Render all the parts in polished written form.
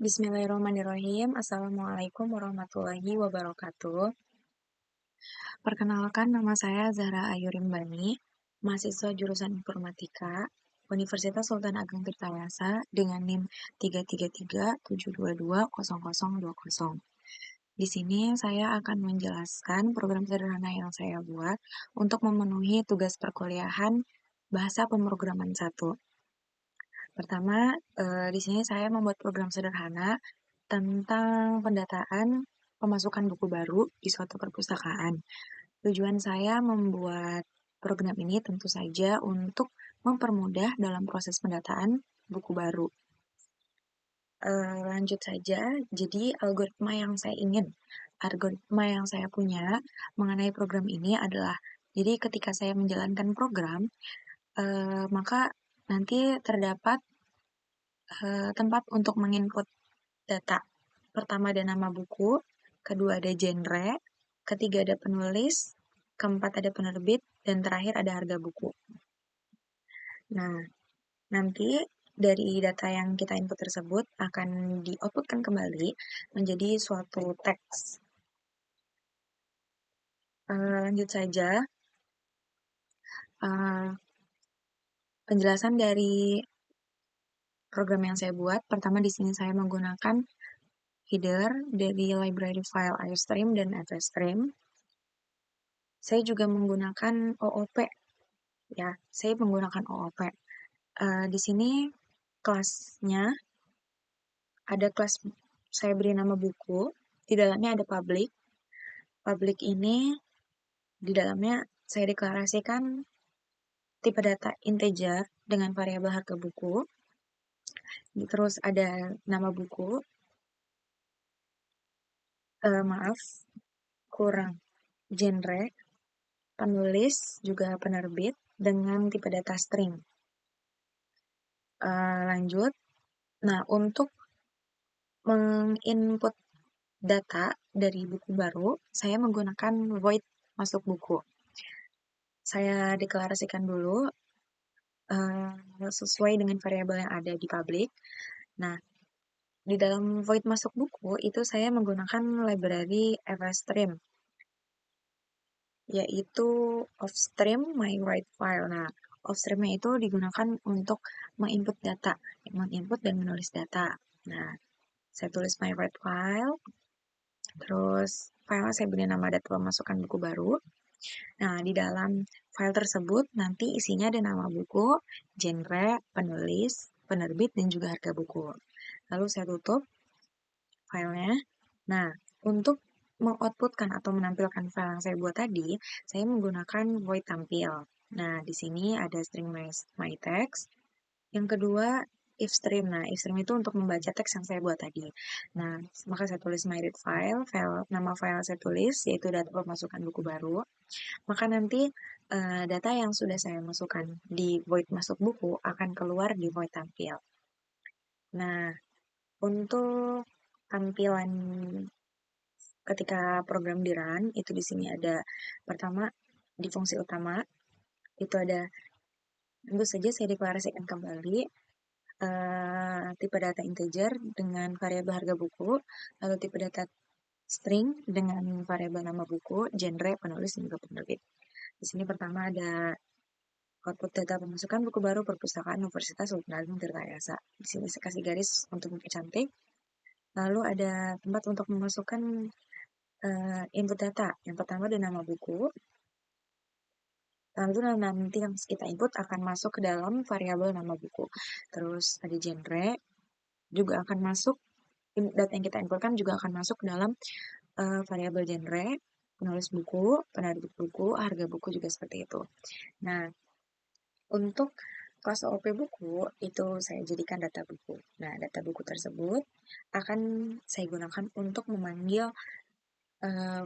Bismillahirrahmanirrahim. Assalamualaikum warahmatullahi wabarakatuh. Perkenalkan, nama saya Zahra Ayu Rimbani, mahasiswa jurusan Informatika, Universitas Sultan Ageng Tirtayasa dengan NIM 33372200020. Di sini saya akan menjelaskan program sederhana yang saya buat untuk memenuhi tugas perkuliahan Bahasa Pemrograman 1. Pertama, di sini saya membuat program sederhana tentang pendataan pemasukan buku baru di suatu perpustakaan. Tujuan saya membuat program ini tentu saja untuk mempermudah dalam proses pendataan buku baru. Lanjut saja, jadi algoritma yang saya punya mengenai program ini adalah, jadi ketika saya menjalankan program, maka nanti terdapat tempat untuk menginput data. Pertama ada nama buku, kedua ada genre, ketiga ada penulis, keempat ada penerbit, dan terakhir ada harga buku. Nah, nanti dari data yang kita input tersebut akan di-outputkan kembali menjadi suatu teks. Lanjut saja. Penjelasan dari program yang saya buat. Pertama di sini saya menggunakan header dari library file iostream dan fstream. Saya juga menggunakan OOP. Ya, saya menggunakan OOP. Di sini kelasnya ada kelas, saya beri nama buku. Di dalamnya ada public. Public ini di dalamnya saya deklarasikan tipe data integer dengan variabel harga buku. Terus ada nama buku. Kurang genre, penulis, juga penerbit dengan tipe data string. Lanjut. Nah, untuk menginput data dari buku baru, saya menggunakan void masuk buku. Saya deklarasikan dulu sesuai dengan variabel yang ada di public. Nah, di dalam void masuk buku itu saya menggunakan library fstream, yaitu offstream my write file. Nah, offstreamnya itu digunakan untuk menginput data, menginput dan menulis data. Nah, saya tulis my write file, terus file saya beri nama data pemasukan buku baru. Nah, di dalam file tersebut nanti isinya ada nama buku, genre, penulis, penerbit, dan juga harga buku. Lalu saya tutup filenya. Nah, untuk mengoutputkan atau menampilkan file yang saya buat tadi, saya menggunakan void tampil. Nah, di sini ada string my text. Yang kedua, if stream. Nah, if stream itu untuk membaca teks yang saya buat tadi. Nah, maka saya tulis my read file, nama file saya tulis, yaitu data pemasukan buku baru. Maka nanti data yang sudah saya masukkan di void masuk buku akan keluar di void tampil. Nah, untuk tampilan ketika program di run, itu di sini ada pertama di fungsi utama, itu ada, tentu saja saya deklarasikan kembali tipe data integer dengan variabel harga buku, lalu tipe data string dengan variabel nama buku, genre, penulis, dan juga penerbit. Di sini pertama ada output data pemasukan buku baru perpustakaan Universitas Sultan Ageng Tirtayasa. Di sini saya kasih garis untuk mempercantik. Lalu ada tempat untuk memasukkan input data. Yang pertama ada nama buku. Lalu nanti yang kita input akan masuk ke dalam variabel nama buku. Terus ada genre, juga akan masuk, data yang kita inputkan juga akan masuk ke dalam variabel genre, penulis buku, penerbit buku, harga buku juga seperti itu. Nah, untuk kelas OOP buku, itu saya jadikan data buku. Nah, data buku tersebut akan saya gunakan untuk memanggil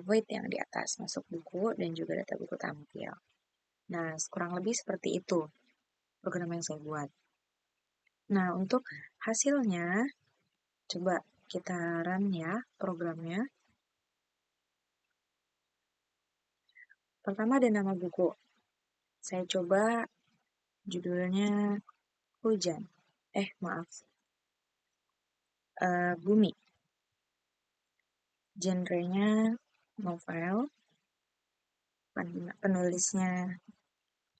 void yang di atas, masuk buku, dan juga data buku tampil. Nah, kurang lebih seperti itu program yang saya buat. Nah, untuk hasilnya, coba kita run ya programnya. Pertama ada nama buku. Saya coba judulnya hujan. Maaf. Bumi. Genrenya novel, penulisnya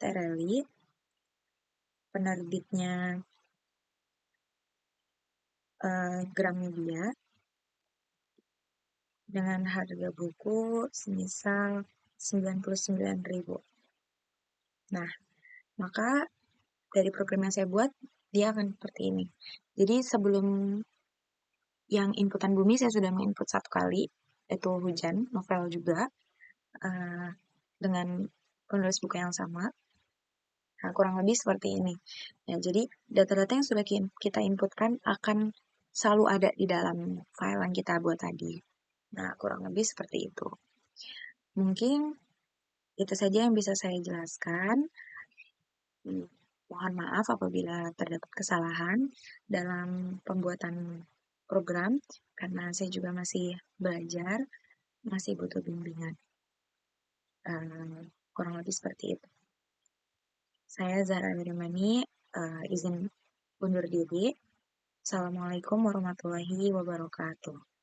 Tereli, penerbitnya Gramedia, dengan harga buku semisal 99.000. Nah, maka dari program yang saya buat, dia akan seperti ini. Jadi sebelum yang inputan bumi, saya sudah menginput satu kali, yaitu hujan, novel juga, dengan penulis buku yang sama. Nah, kurang lebih seperti ini. Ya, jadi data-data yang sudah kita inputkan akan selalu ada di dalam file yang kita buat tadi. Nah, kurang lebih seperti itu. Mungkin itu saja yang bisa saya jelaskan. Mohon maaf apabila terdapat kesalahan dalam pembuatan program, karena saya juga masih belajar, masih butuh bimbingan. Kurang lebih seperti itu. Saya Zahra Wirimani, izin undur diri. Assalamualaikum warahmatullahi wabarakatuh.